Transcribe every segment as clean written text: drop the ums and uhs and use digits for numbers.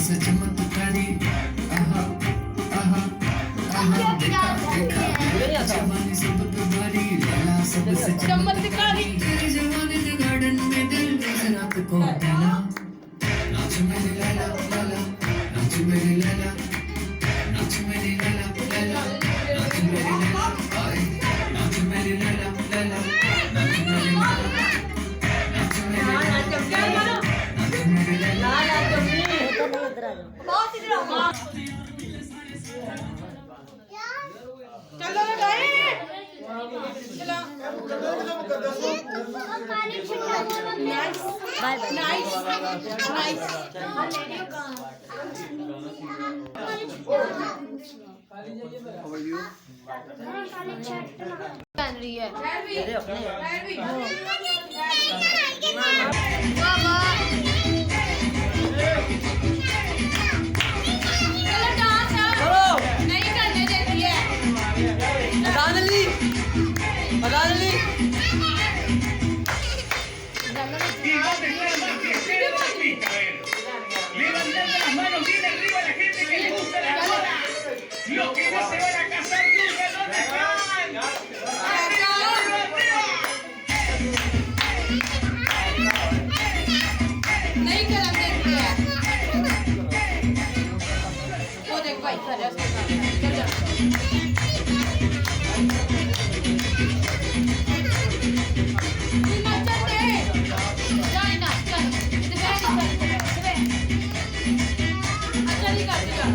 सबसे चमत्कारी आहा आहा आहा देखा देखा जवानी सब पे भारी लैला सबसे चमत्कारी तेरे जवानी के गार्डन में दिल इस रात को देना नाच मेरी लैला लैला नाच मेरी लैला नाच मेरी लैला लैला नाच मेरी लैला आए नाच मेरी लैला लैला नाच मेरी लैला नाच मेरी लैला नाच मेरी लैला चलो ना भाई चलो बाय बाय नाइस नाइस बन रही है Levantando las manos bien arriba la gente que le gusta la moda. Los que no se van a casar nunca, ¿dónde están? नहीं कलम देती है वो देख भाई कर रहा है चल जा तू मत चल दे जाए ना चल इधर बैठ अच्छा नहीं कर जा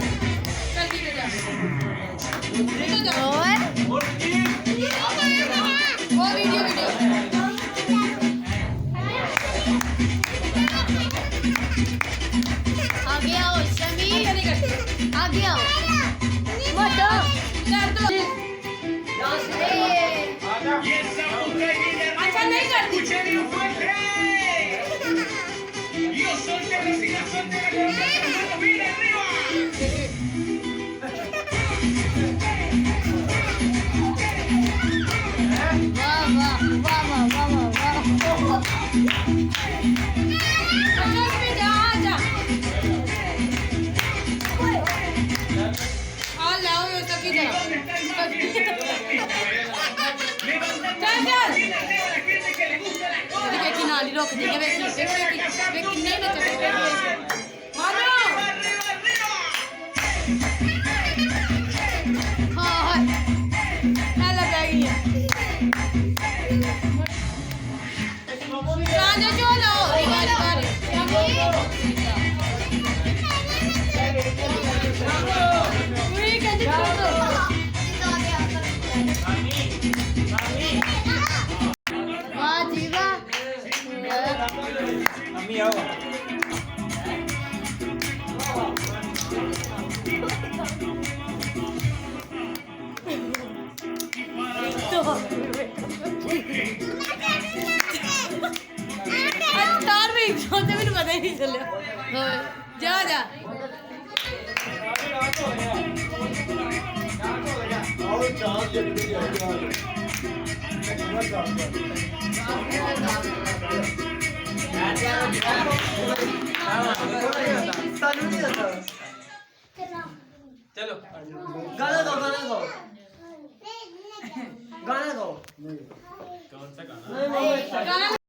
चल भी जा इधर जा वो वीडियो आगे आओ शमी आगे आओ मोटो Y esa mujer viene अच्छा नहीं करती escuchen bien fuerte. Yo soltero y la soltera con las manos bien arriba. वाह वाह वाह वाह वाह वाह अंदर में जा जा आ लाओ ये सब की तरह ¿Dónde está el más que se lo Levantando चल las चल manos bien arriba a la gente que le gusta la moda. देखिए कि नाली रोक दी है वेखी नहीं ना चले मानो Arriba, arriba. हाँ हाँ नाला बैगी है राजा जो लाओ रिवाज कर पूरी कर दो वाह जीवा तार भी छोटे भी पता ही नहीं चले जा जा चलो गाना गाओ गाना गाओ गाना गाओ गाना